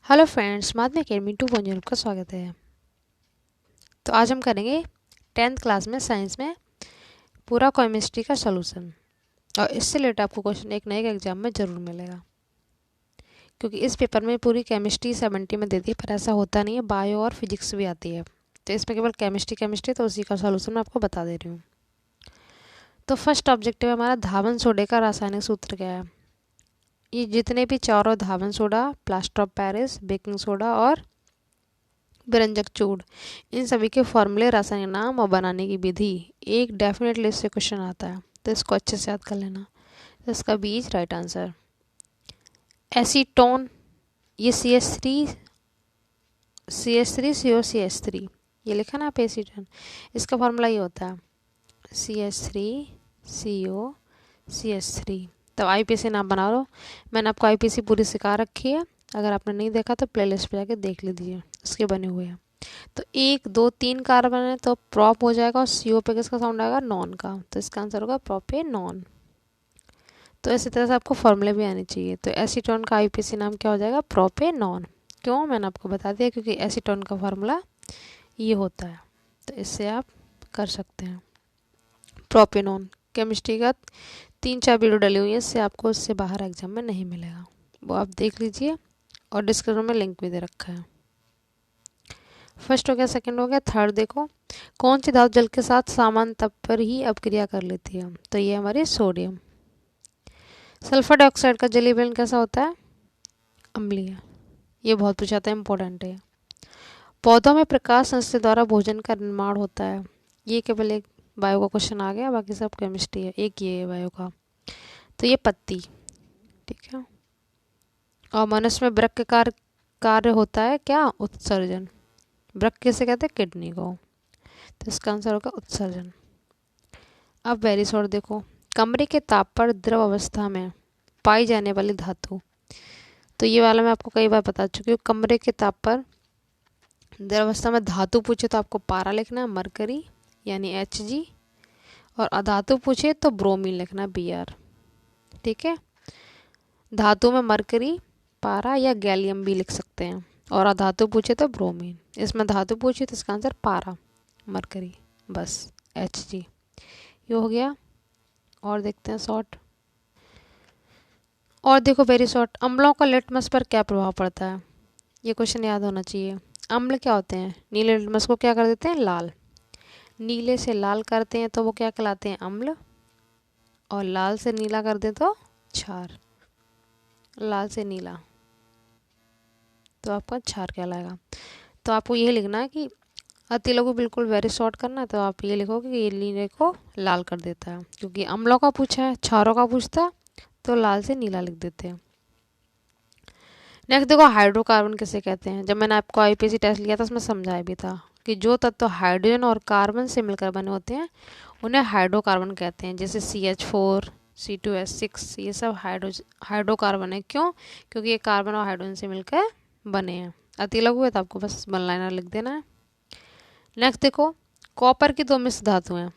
Hello friends, माध्यमिक academy 2.0 का स्वागत है। तो आज हम करेंगे 10th क्लास में साइंस में पूरा केमिस्ट्री का सॉल्यूशन। और इससे रिलेटेड आपको क्वेश्चन एक नए एग्जाम में ज़रूर मिलेगा, क्योंकि इस पेपर में पूरी केमिस्ट्री 70 में देती है, पर ऐसा होता नहीं है, बायो और फिजिक्स भी आती है। तो इसमें केवल केमिस्ट्री तो उसी का सॉल्यूशन मैं आपको बता दे रही हूँ। तो फर्स्ट ऑब्जेक्टिव हमारा धावन सोडे का रासायनिक सूत्र क्या है। ये जितने भी चारों धावन soda, plaster of Paris, baking soda और व्यंजक चूड़, इन सभी के फॉर्मूले, रासायनिक नाम और बनाने की विधि, एक डेफिनेटली इससे क्वेश्चन आता है, तो इसको अच्छे से याद कर लेना। तो इसका बीज राइट आंसर। एसीटोन, ये CH3 COCH3, ये लिखा ना आप एसीटोन, इसका फॉर्मूला ये होता है CH3 COCH3। तो IPC नाम बना लो, मैंने आपको IPC पूरी सिखा रखी है, अगर आपने नहीं देखा तो प्लेलिस्ट पे जाके देख लीजिए, उसके बने हुए हैं। तो 1 2 3 कार्बन है तो प्रॉप हो जाएगा, और CO पे किसका साउंड आएगा, नॉन का, तो इसका आंसर होगा प्रोपेनॉन। तो इसी तरह से आपको फॉर्मूले भी आने चाहिए। तो एसीटोन का IPC नाम क्या हो जाएगा, प्रोपेनॉन। क्यों, मैंने आपको बता दिया, क्योंकि एसीटोन का फॉर्मूला ये होता है। तो इससे आप कर सकते हैं। प्रोपेनॉन केमिस्ट्री का 3-4 वीडियो डली हुई है, इससे आपको इससे बाहर एग्जाम में नहीं मिलेगा, वो आप देख लीजिए, और डिस्क्रिप्शन में लिंक भी दे रखा है। फर्स्ट हो गया, सेकंड हो गया, थर्ड देखो, कौन सी धातु जल के साथ समान तप पर ही अपक्रिया कर लेती है। तो ये हमारी सोडियम। सल्फर डाइऑक्साइड का जलीय विलयन कैसा होता है, अम्लीय। ये बहुत पूछा था, इंपॉर्टेंट है। पौधों में प्रकाश संश्लेषण द्वारा भोजन का निर्माण होता है। ये केवल एक बायो का क्वेश्चन आ गया, बाकी सब केमिस्ट्री है, एक ये है बायो का। तो ये पत्ती, ठीक है। और मनुष्य में वृक्क का कार्य होता है क्या, उत्सर्जन। वृक्क किसे कहते हैं, किडनी को, तो इसका आंसर होगा उत्सर्जन। अब वेरी शॉर्ट देखो, कमरे के ताप पर द्रव अवस्था में पाई जाने वाली धातु। तो ये वाला मैं आपको कई बार बता चुकी हूँ। कमरे के ताप पर द्रव अवस्था में धातु पूछे तो आपको पारा लिखना है, मरकरी यानी Hg, और अधातु पूछे तो ब्रोमीन लिखना, Br, ठीक है। धातु में मरकरी, पारा या गैलियम भी लिख सकते हैं, और अधातु पूछे तो ब्रोमीन। इसमें धातु पूछे तो इसका आंसर पारा, मरकरी, बस Hg। ये हो गया। और देखते हैं शॉर्ट, और देखो वेरी शॉर्ट, अम्लों का लिटमस पर क्या प्रभाव पड़ता है। ये क्वेश्चन याद होना चाहिए। अम्ल क्या होते हैं, नीले लिटमस को क्या कर देते हैं, लाल। नीले से लाल करते हैं तो वो क्या कहलाते हैं, अम्ल। और लाल से नीला कर दें तो क्षार। लाल से नीला तो आपका क्षार कहलाएगा। तो आपको ये लिखना है कि अति लघु बिल्कुल वेरी शॉर्ट करना है, तो आप ये लिखोगे कि ये नीले को लाल कर देता है, क्योंकि अम्लों का पूछा है, क्षारों का पूछता तो लाल से नीला लिख देते हैं। नेक्स्ट देखो, हाइड्रोकार्बन किसे कहते हैं। जब मैंने आपको IPC टेस्ट लिया था उसमें समझाया भी था कि जो तत्व हाइड्रोजन और कार्बन से मिलकर बने होते हैं उन्हें हाइड्रोकार्बन कहते हैं। जैसे CH4 C2H6, ये सब हाइड्रोकार्बन है। क्यों, क्योंकि ये कार्बन और हाइड्रोजन से मिलकर बने हैं। अति लघु है तो आपको बस वन लाइनर लिख देना है। नेक्स्ट देखो, कॉपर की 2 मिश्र धातु हैं।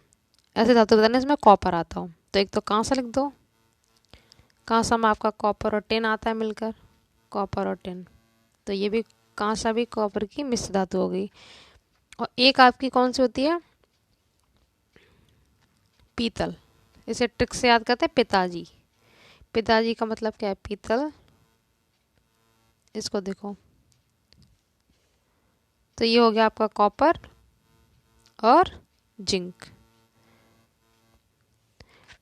ऐसे धातु बताने इसमें कॉपर आता हो, तो एक तो कांसा लिख दो, कांसा में आपका कॉपर और टिन आता है मिलकर, कॉपर और टिन, तो ये भी कांसा भी कॉपर की मिश्र धातु हो गई। और एक आपकी कौन सी होती है, पीतल। इसे ट्रिक से याद करते हैं, पिताजी। पिताजी का मतलब क्या है, पीतल। इसको देखो, तो ये हो गया आपका कॉपर और जिंक।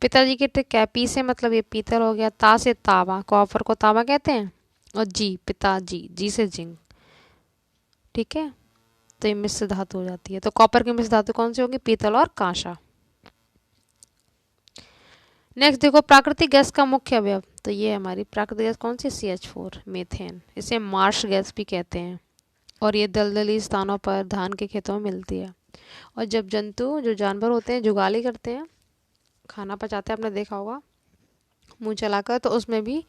पिताजी की ट्रिक क्या है, पी से मतलब ये पीतल हो गया, ता से तांबा, कॉपर को तांबा कहते हैं, और जी पिताजी, जी से जिंक, ठीक है। तो ये मिश्र धातु हो जाती है। तो कॉपर की मिश्र धातु कौन सी होगी, पीतल और कांसा। नेक्स्ट देखो, प्राकृतिक गैस का मुख्य अवयव। तो ये हमारी प्राकृतिक गैस कौन सी, CH4, मीथेन। इसे मार्श गैस भी कहते हैं, और ये दलदली स्थानों पर धान के खेतों में मिलती है। और जब जंतु, जो जानवर होते हैं, जुगाली करते हैं, खाना पचाते हैं, आपने देखा होगा मुंह चलाकर, तो उसमें भी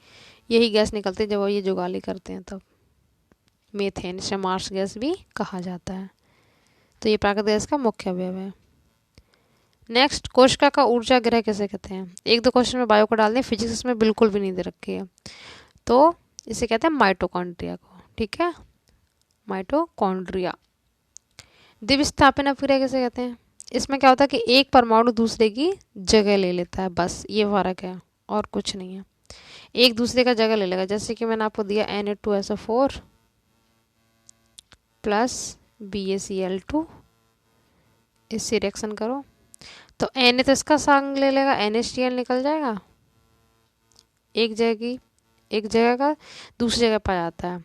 यही गैस निकलती है जब वो ये जुगाली करते हैं तब। मीथेन, इसे मार्श गैस भी कहा जाता है। तो ये प्राकृतिक गैस का मुख्य अवयव है। नेक्स्ट, कोशिका का ऊर्जा गृह किसे कहते हैं। एक दो क्वेश्चन में बायो को डाल दें, फिजिक्स में बिल्कुल भी नहीं दे रखी है। तो इसे कहते हैं माइटोकॉन्ड्रिया को, ठीक है, माइटोकॉन्ड्रिया। द्विविस्थापन अभिक्रिया किसे कहते हैं? इसमें क्या होता है कि एक परमाणु दूसरे की जगह ले लेता है, बस ये फर्क है और कुछ नहीं है। एक दूसरे का जगह ले लेगा, जैसे कि मैंने आपको दिया Na2SO4 प्लस BaCl2, इससे रिएक्शन करो तो Na तो इसका संग ले लेगा, NaCl निकल जाएगा, एक जगह का दूसरी जगह पा जाता है,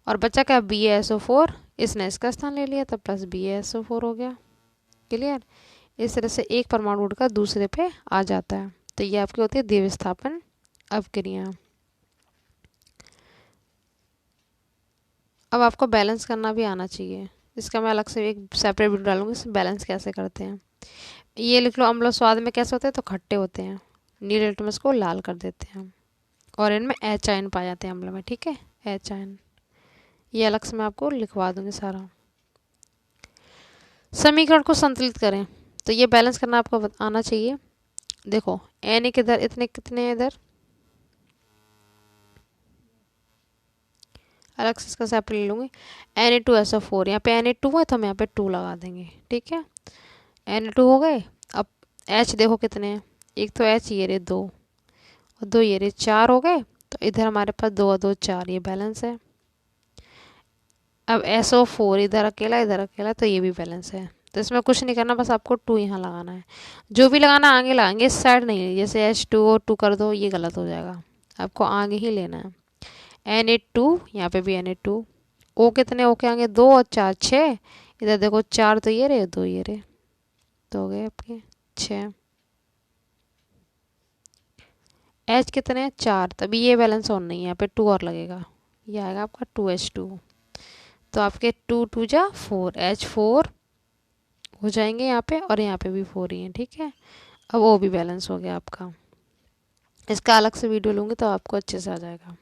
और बचा क्या BaSO4, इसने इसका स्थान ले लिया तो प्लस BaSO4 हो गया। क्लियर? इस तरह से एक परमाणु उड़कर दूसरे पे आ जाता है, तो ये आपकी होती है द्विविस्थापन अभिक्रिया। अब आपको बैलेंस करना भी आना चाहिए, इसका मैं अलग से एक सेपरेट वीडियो डालूंगी, बैलेंस कैसे करते हैं। ये लिख लो, अम्ल स्वाद में कैसे होते हैं? तो खट्टे होते हैं, नीले लिटमस को लाल कर देते हैं, और इनमें H आयन पाए जाते हैं अम्ल में, ठीक है, H आयन। ये अलग से मैं आपको लिखवा दूंगी सारा। समीकरण को संतुलित करें, तो ये बैलेंस करना आपको आना चाहिए। देखो Na के दर इतने कितने इधर, अलग से इसका सेपरेट ले लूँगी। Na2SO4, यहाँ पे Na2 है तो हम यहाँ पे 2 लगा देंगे, ठीक है। Na2 हो गए। अब H देखो कितने हैं, एक तो H ये रहे 2 और 2 ये रहे 4 हो गए, तो इधर हमारे पास 2 और 2 4, ये बैलेंस है। अब SO4 इधर अकेला, तो ये भी बैलेंस है। तो इसमें कुछ नहीं करना, बस आपको 2 यहाँ लगाना है। जो भी लगाना आगे लगाएंगे, इस साइड नहीं, जैसे H2O 2 कर दो, ये गलत हो जाएगा, आपको आगे ही लेना है। Na2, यहाँ पे भी Na2, O कितने O के आगे 2 और 4 6, इधर देखो 4 तो ये रहे 2 ये रहे, तो हो गए आपके 6। H कितने 4, तभी ये बैलेंस ऑन नहीं है, यहाँ पे 2 और लगेगा, ये आएगा आपका 2H2। तो आपके 2 2 जा 4, H4 हो जाएंगे यहाँ पे, और यहाँ पे भी 4 ही है, ठीक है। अब वो भी बैलेंस हो गया आपका। इसका अलग से वीडियो लूँगी तो आपको अच्छे से आ जाएगा।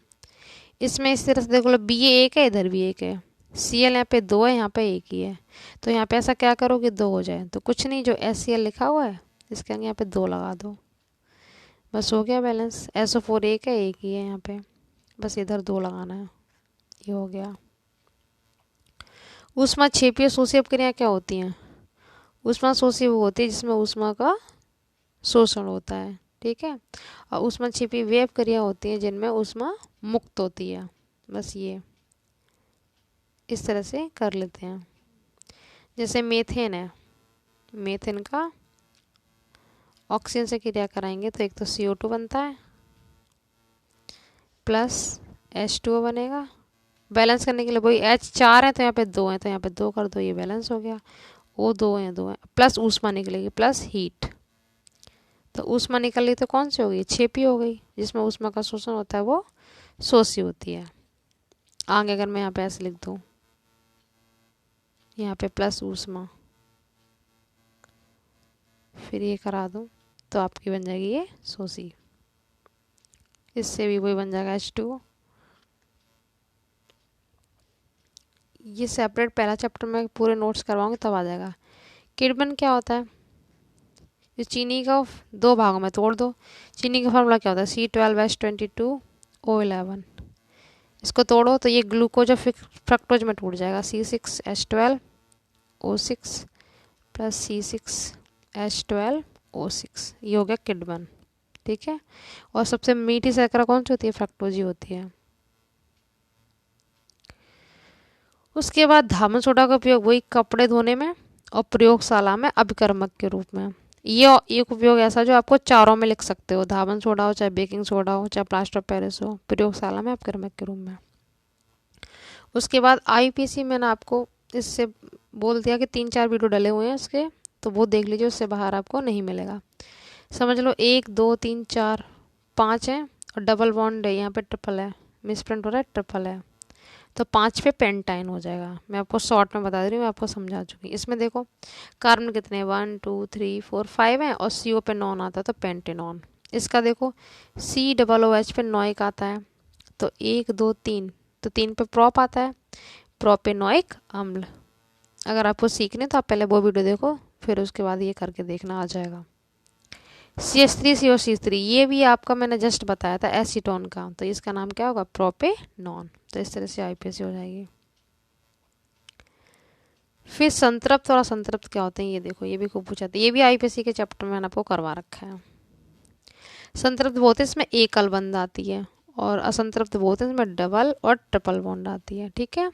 इसमें इस तरह से देखो, बी एक है, इधर भी एक है, Cl यहाँ पे 2 है, यहाँ पे एक ही है, तो यहाँ पे ऐसा क्या करोगे 2 हो जाए, तो कुछ नहीं, जो HCl लिखा हुआ है इसके आगे यहाँ पे 2 लगा दो, बस हो गया बैलेंस। SO4 एक है, एक ही है यहाँ पे, बस इधर 2 लगाना है, ये हो गया। ऊष्मा क्षेपीय शोषी अभिक्रिया क्या होती हैं? ऊष्मा शोषी वो होती है जिसमें ऊष्मा का शोषण होता है, ठीक है, और ऊष्मा छिपी वे अभिक्रिया होती है जिनमें ऊष्मा मुक्त होती है। बस ये इस तरह से कर लेते हैं। जैसे मीथेन है, मीथेन का ऑक्सीजन से क्रिया कराएंगे तो एक तो CO2 बनता है प्लस H2O बनेगा। बैलेंस करने के लिए वही H 4 है तो यहाँ पे 2 है, तो यहाँ पे 2 कर दो, ये बैलेंस हो गया। O 2 है, प्लस ऊष्मा निकलेगी, प्लस हीट, तो ऊष्मा निकल रही तो कौन सी हो गई? क्षेपी हो गई, जिसमें ऊष्मा का शोषण होता है वो शोषी होती है। आगे अगर मैं यहाँ पे ऐसे लिख दूँ, यहाँ पे प्लस ऊष्मा, फिर ये करा दूँ तो आपकी बन जाएगी ये शोषी। इससे भी वही बन जाएगा H2O। ये सेपरेट पहला चैप्टर में पूरे नोट्स करवाऊंगी तब आ जाएगा। किडबन क्या होता है? इस चीनी का 2 भागों में तोड़ दो। चीनी का फार्मूला क्या होता है? C12H22O11। इसको तोड़ो तो ये ग्लूकोज और फ्रक्टोज में टूट जाएगा, C6H12O6 प्लस C6H12O6, ये हो गया किडबन, ठीक है। और सबसे मीठी शर्करा कौन सी होती है? फ्रक्टोज ही होती है। उसके बाद धामन सोडा का उपयोग वही कपड़े धोने में और प्रयोगशाला में अभिकर्मक के रूप में। ये एक उपयोग ऐसा जो आपको चारों में लिख सकते हो, धामन सोडा हो, चाहे बेकिंग सोडा हो, चाहे प्लास्टर ऑफ पेरिस हो, प्रयोगशाला में अभिकर्मक के रूप में। उसके बाद IUPAC मैंने आपको इससे बोल दिया कि 3-4 वीडियो डले हुए हैं उसके, तो वो देख लीजिए, उससे बाहर आपको नहीं मिलेगा। समझ लो 1 2 3 4 5 है और डबल बॉन्ड है, यहाँ पे ट्रिपल है, मिसप्रिंट हो रहा है, ट्रिपल है, तो 5 पे पेंटाइन हो जाएगा। मैं आपको शॉर्ट में बता दे रही हूँ, मैं आपको समझा चुकी। इसमें देखो कार्बन कितने 1 2 3 4 5 हैं और CO पे नॉन आता है तो पेंटेनॉन। इसका देखो COOH पे नॉइक आता है, तो 1 2 3, तो 3 पे प्रॉप आता है, प्रोपेनॉइक अम्ल। अगर आपको सीखने तो आप पहले वो वीडियो देखो, फिर उसके बाद ये करके देखना, आ जाएगा। CH3COC3, ये भी आपका मैंने जस्ट बताया था एसीटोन का, तो इसका नाम क्या होगा, प्रोपेनॉन। तो इस तरह से IUPAC हो जाएगी। फिर संतृप्त और असंतृप्त क्या होते हैं, ये देखो, ये भी खूब पूछा था, ये भी IUPAC के चैप्टर में मैंने आपको करवा रखा है। संतृप्त बोलते हैं इसमें एकल बंध आती है, और असंतृप्त बोलते हैं इसमें डबल और ट्रिपल बॉन्ड आती है। ठीक है,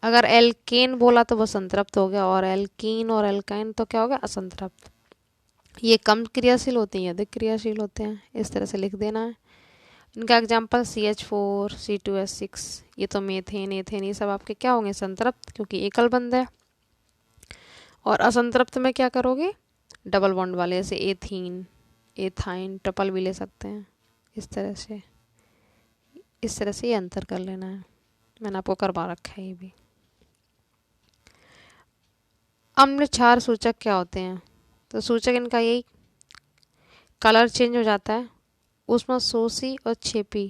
अगर एल्केन बोला तो वो संतृप्त हो गया, और एल्कीन और एल्काइन तो क्या हो गया, असंतृप्त। ये कम क्रियाशील होते हैं, ये अधिक क्रियाशील होते हैं, इस तरह से लिख देना है। इनका एग्जाम्पल CH4, C2H6, ये तो मीथेन, एथेन, ये सब आपके क्या होंगे, संतृप्त, क्योंकि एकल बंध है। और असंतृप्त में क्या करोगे, डबल बॉन्ड वाले, जैसे एथीन, एथाइन, ट्रिपल भी ले सकते हैं। इस तरह से ये अंतर कर लेना है, मैंने आपको करवा रखा है ये भी। अम्ल क्षार सूचक क्या होते हैं, तो सूचक इनका यही, कलर चेंज हो जाता है, उसमें सोसी और छेपी,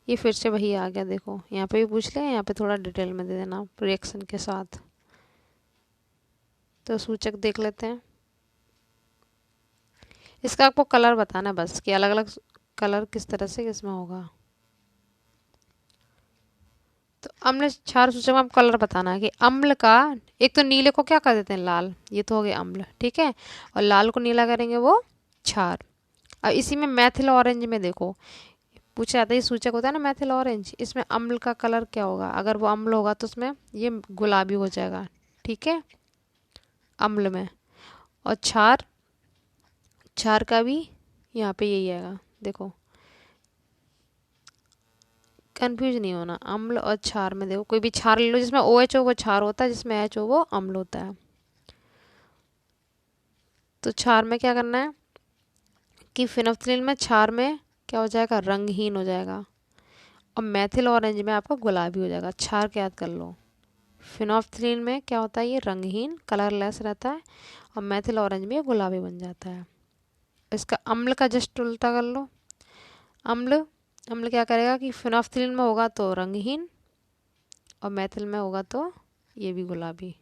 ये फिर से वही आ गया, देखो यहाँ पे भी पूछ ले, यहाँ पे थोड़ा डिटेल में दे देना रिएक्शन के साथ। तो सूचक देख लेते हैं, इसका आपको कलर बताना बस कि अलग अलग कलर किस तरह से इसमें होगा। तो अम्ल क्षार सूचक में आपको कलर बताना है कि अम्ल का, एक तो नीले को क्या कर देते हैं, लाल, ये तो हो गया अम्ल, ठीक है, और लाल को नीला करेंगे वो क्षार। अब इसी में मैथिल ऑरेंज में देखो पूछा जाता है, ये सूचक होता है ना मैथिल ऑरेंज, इसमें अम्ल का कलर क्या होगा, अगर वो अम्ल होगा तो उसमें ये गुलाबी हो जाएगा। ठीक है, अम्ल में। और क्षार, क्षार का भी यहाँ पे यही आएगा, देखो कंफ्यूज नहीं होना, अम्ल और क्षार में देखो, कोई भी क्षार ले लो, जिसमें OH हो वो क्षार होता है, जिसमें H हो वो अम्ल होता है। तो क्षार में क्या करना है कि फिनोल्फ्थालीन में, क्षार में क्या हो जाएगा, रंगहीन हो जाएगा, और मैथिल ऑरेंज में आपका गुलाबी हो जाएगा। क्षार क्या याद कर लो, फिनोल्फ्थालीन में क्या होता है, ये रंगहीन कलरलेस रहता है, और मैथिल ऑरेंज में ये गुलाबी बन जाता है। इसका अम्ल का जस्ट उल्टा कर लो, अम्ल, अम्ल क्या करेगा कि फिनोल्फ्थालीन में होगा तो रंगहीन, और मैथिल में होगा तो ये भी गुलाबी।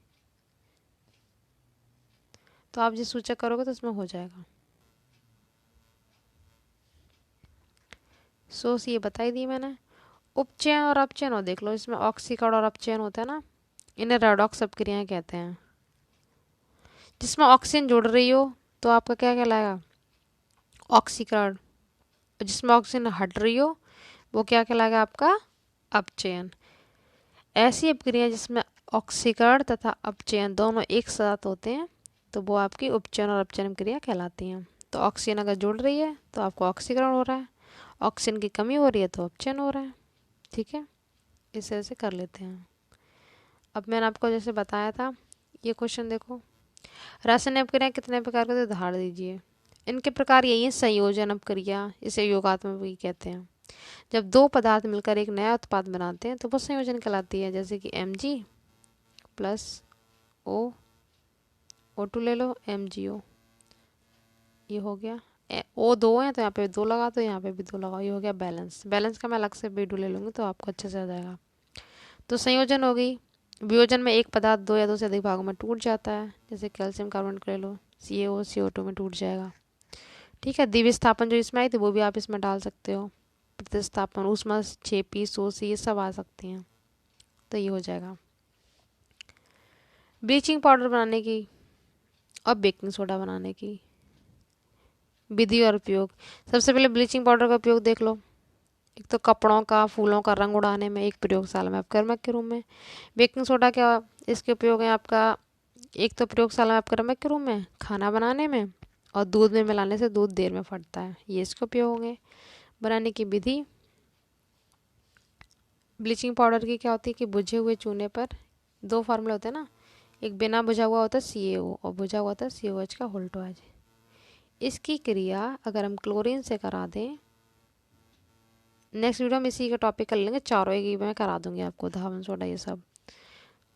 तो आप जिस सूचक करोगे तो उसमें हो जाएगा। सोच ये बताई दी मैंने। उपचयन और अपचयन हो देख लो, इसमें ऑक्सीकरण और अपचयन होता है ना, इन्हें रेडॉक्स अपक्रियाएं कहते हैं। जिसमें ऑक्सीजन जुड़ रही हो तो आपका क्या कहलाएगा, ऑक्सीकरण, और जिसमें ऑक्सीजन हट रही हो वो क्या कहलाएगा, आपका अपचयन। ऐसी अपक्रियाएं जिसमें ऑक्सीकरण तथा अपचयन दोनों एक साथ होते हैं तो वो आपकी उपचयन और अपचयन क्रिया कहलाती हैं। तो ऑक्सीजन अगर जुड़ रही है तो आपको ऑक्सीकरण हो रहा है, ऑक्सीजन की कमी हो रही है तो अपचयन हो रहा है। ठीक है, इस तरह से कर लेते हैं। अब मैंने आपको जैसे बताया था, ये क्वेश्चन देखो, रासायनिक अपक्रिया कितने प्रकार के, तो उदाहरण दीजिए। इनके प्रकार यही है, संयोजन अपक्रिया, इसे योगात्मक भी कहते हैं। जब दो पदार्थ मिलकर एक नया उत्पाद बनाते हैं तो वो संयोजन कहलाती है, जैसे कि Mg प्लस O2 ले लो, MgO, ये हो गया। O दो है तो यहाँ पे दो लगा दो, यहाँ पे भी दो लगाओ, ये हो गया बैलेंस। बैलेंस का मैं अलग से वीडियो ले लूँगी तो आपको अच्छे से आ जाएगा। तो संयोजन हो गई। वियोजन में एक पदार्थ दो या दो से अधिक भागों में टूट जाता है, जैसे कैल्शियम कार्बोनेट ले लो, CaO CO2 में टूट जाएगा। ठीक है, द्विविस्थापन जो इसमें आई थी वो भी आप इसमें डाल सकते हो, प्रतिस्थापन, ऊष्मा छेपी, सोसी, ये सब आ सकती हैं, तो ये हो जाएगा। ब्लीचिंग पाउडर बनाने की और बेकिंग सोडा बनाने की विधि और उपयोग। सबसे पहले ब्लीचिंग पाउडर का उपयोग देख लो। एक तो कपड़ों का, फूलों का रंग उड़ाने में, एक प्रयोगशाला में अपकर्मक के रूप में। बेकिंग सोडा क्या, इसके उपयोग है आपका, एक तो प्रयोगशाला में अपकर्मक के रूप में खाना बनाने में, और दूध में मिलाने से दूध देर में फटता है, ये इसके उपयोग होंगे। बनाने की विधि, ब्लीचिंग पाउडर की क्या होती है कि बुझे हुए चूने पर दो फार्मूले होते हैं ना, एक बिना बुझा हुआ होता है CaO और बुझा हुआ होता है COH का होल्टोज। इसकी क्रिया अगर हम क्लोरीन से करा दें, नेक्स्ट वीडियो में इसी का टॉपिक कर लेंगे, चारों की मैं करा दूंगी आपको, धावन सोडा ये सब,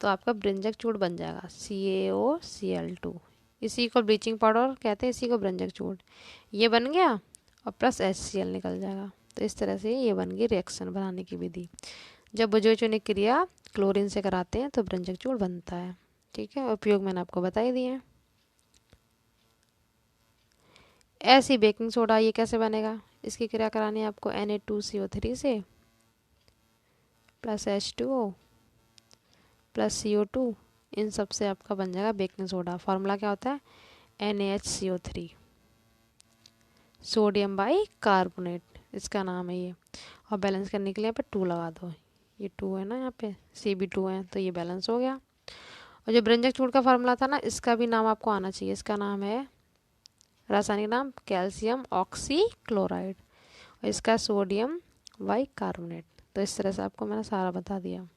तो आपका ब्रंजक चूड़ बन जाएगा CaOCl2। इसी को ब्लीचिंग पाउडर कहते हैं, इसी को ब्रंजक चूड़, ये बन गया, और प्लस HCl निकल जाएगा। तो इस तरह से ये बन गई रिएक्शन बनाने की विधि। जब बुझे चूने क्रिया क्लोरीन से कराते हैं तो ब्रंजक चूड़ बनता है। ठीक है, उपयोग मैंने आपको बता ही दिए हैं। ऐसी बेकिंग सोडा ये कैसे बनेगा, इसकी क्रिया करानी है आपको Na2CO3 से प्लस H2O प्लस CO2, इन सब से आपका बन जाएगा बेकिंग सोडा। फार्मूला क्या होता है NaHCO3, सोडियम बाई कार्बोनेट इसका नाम है ये। और बैलेंस करने के लिए यहाँ पे 2 लगा दो, ये 2 है ना, यहाँ पे Cb2 है तो ये बैलेंस हो गया। और जो ब्रेंजक चूड़ का फार्मूला था ना, इसका भी नाम आपको आना चाहिए। इसका नाम है, रासायनिक नाम कैल्शियम ऑक्सीक्लोराइड, और इसका सोडियम बाई कार्बोनेट। तो इस तरह से आपको मैंने सारा बता दिया।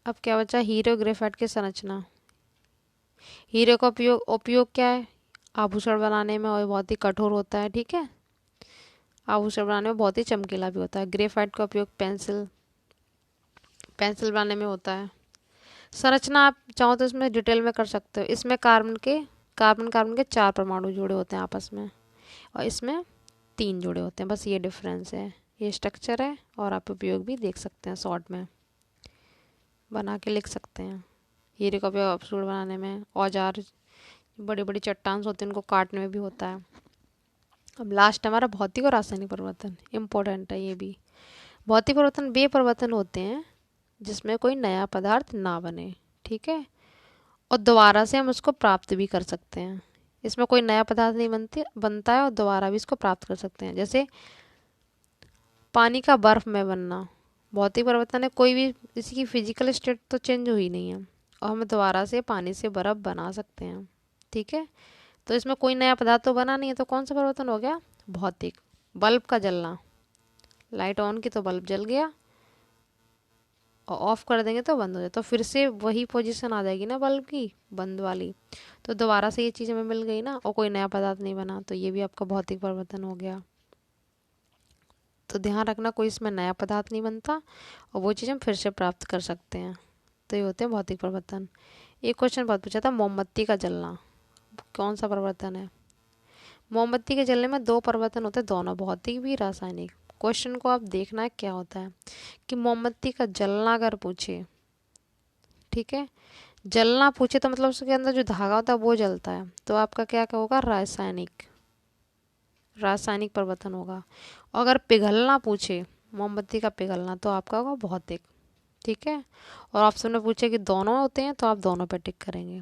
अब क्या बचा, हीरो ग्रेफाइट की संरचना। हीरे का उपयोग क्या है, आभूषण बनाने में, और बहुत ही कठोर होता है, ठीक है। आभूषण बनाने में बहुत ही चमकीला भी होता है। ग्रेफाइट का उपयोग पेंसिल बनाने में होता है। संरचना आप चाहो तो इसमें डिटेल में कर सकते हो। इसमें कार्बन के 4 परमाणु जुड़े होते हैं आपस में, और इसमें 3 जुड़े होते हैं, बस ये डिफरेंस है। ये स्ट्रक्चर है, और आप उपयोग भी देख सकते हैं, शॉर्ट में बना के लिख सकते हैं। हीरे का उपयोग आभूषण बनाने में, औजार, बड़ी बड़ी चट्टान होती हैं उनको काटने में भी होता है। अब लास्ट हमारा भौतिक और रासायनिक परिवर्तन, इम्पोर्टेंट है ये भी। भौतिक परिवर्तन वे परिवर्तन होते हैं जिसमें कोई नया पदार्थ ना बने, ठीक है, और दोबारा से हम उसको प्राप्त भी कर सकते हैं। इसमें कोई नया पदार्थ नहीं बनता है, और दोबारा भी इसको प्राप्त कर सकते हैं। जैसे पानी का बर्फ में बनना, भौतिक परिवर्तन है, कोई भी इसकी फिजिकल स्टेट तो चेंज हुई नहीं है, और हम दोबारा से पानी से बर्फ बना सकते हैं, ठीक है। तो इसमें कोई नया पदार्थ तो बना नहीं है, तो कौन सा परिवर्तन हो गया, भौतिक। बल्ब का जलना, लाइट ऑन की तो बल्ब जल गया, और ऑफ कर देंगे तो बंद हो जाए, तो फिर से वही पोजीशन आ जाएगी ना बल्ब की, बंद वाली। तो दोबारा से ये चीज़ हमें मिल गई ना, और कोई नया पदार्थ नहीं बना, तो ये भी आपका भौतिक परिवर्तन हो गया। तो ध्यान रखना, कोई इसमें नया पदार्थ नहीं बनता, और वो चीज़ हम फिर से प्राप्त कर सकते हैं। तो ये होते हैं भौतिक परिवर्तन। एक क्वेश्चन बहुत पूछा था, मोमबत्ती का जलना कौन सा परिवर्तन है। मोमबत्ती के जलने में 2 परिवर्तन होते हैं, दोनों भौतिक भी रासायनिक। क्वेश्चन को आप देखना है क्या होता है कि मोमबत्ती का जलना अगर पूछे, ठीक है, जलना पूछे तो मतलब उसके अंदर जो धागा होता है वो जलता है, तो आपका क्या होगा, रासायनिक परिवर्तन होगा। और अगर पिघलना पूछे, मोमबत्ती का पिघलना, तो आपका होगा भौतिक, ठीक है। और ऑप्शन में पूछे कि दोनों होते हैं, तो आप दोनों पे टिक करेंगे।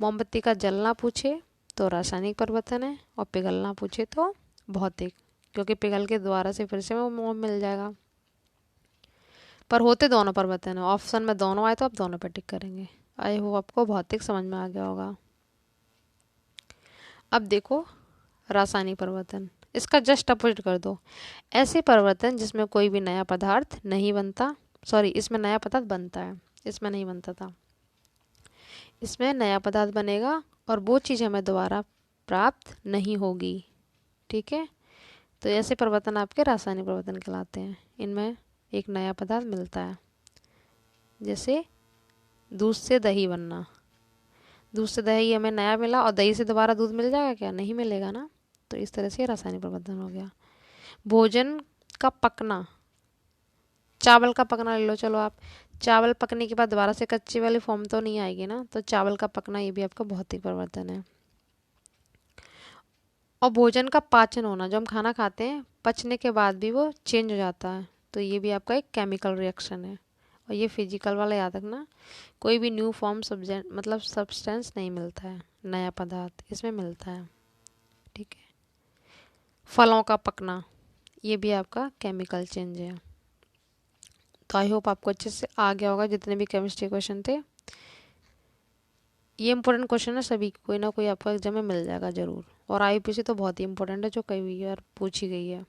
मोमबत्ती का जलना पूछे तो रासायनिक परिवर्तन है, और पिघलना पूछे तो भौतिक, क्योंकि पिघल के द्वारा से फिर से वो मोम मिल जाएगा। पर होते दोनों परिवर्तन है, ऑप्शन में दोनों आए तो आप दोनों पे टिक करेंगे। आई होप आपको भौतिक समझ में आ गया होगा। अब देखो रासायनिक परिवर्तन, इसका जस्ट अपोजिट कर दो। ऐसे परिवर्तन जिसमें कोई भी नया पदार्थ नहीं बनता, सॉरी, इसमें नया पदार्थ बनता है, इसमें नहीं बनता था। इसमें नया पदार्थ बनेगा, और वो चीज़ हमें दोबारा प्राप्त नहीं होगी, ठीक है। तो ऐसे परिवर्तन आपके रासायनिक परिवर्तन कहलाते हैं। इनमें एक नया पदार्थ मिलता है, जैसे दूध से दही बनना। दूध से दही हमें नया मिला, और दही से दोबारा दूध मिल जाएगा क्या, नहीं मिलेगा ना। तो इस तरह से रासायनिक परिवर्तन हो गया। भोजन का पकना, चावल का पकना ले लो, चलो आप, चावल पकने के बाद दोबारा से कच्ची वाली फॉर्म तो नहीं आएगी ना, तो चावल का पकना ये भी आपका भौतिक परिवर्तन है। और भोजन का पाचन होना, जो हम खाना खाते हैं पचने के बाद भी वो चेंज हो जाता है, तो ये भी आपका एक केमिकल रिएक्शन है। और ये फिजिकल वाला याद रखना, कोई भी न्यू फॉर्म मतलब सब्सटेंस नहीं मिलता है, नया पदार्थ इसमें मिलता है, ठीक है। फलों का पकना, ये भी आपका केमिकल चेंज है। तो आई होप आपको अच्छे से आ गया होगा जितने भी केमिस्ट्री क्वेश्चन थे। ये इंपॉर्टेंट क्वेश्चन है, सभी कोई ना कोई आपका एग्जाम में मिल जाएगा ज़रूर। और आईपीसी तो बहुत ही इंपॉर्टेंट है, जो कई बार पूछी गई है।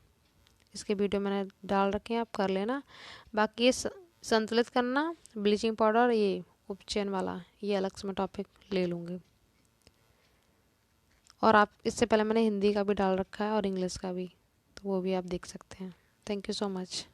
इसके वीडियो मैंने डाल रखे हैं, आप कर लेना। बाकी ये संतुलित करना, ब्लीचिंग पाउडर, ये उपचयन वाला, ये अलग से मैं टॉपिक ले लूँगी। और आप, इससे पहले मैंने हिंदी का भी डाल रखा है और इंग्लिश का भी, तो वो भी आप देख सकते हैं। Thank you so much.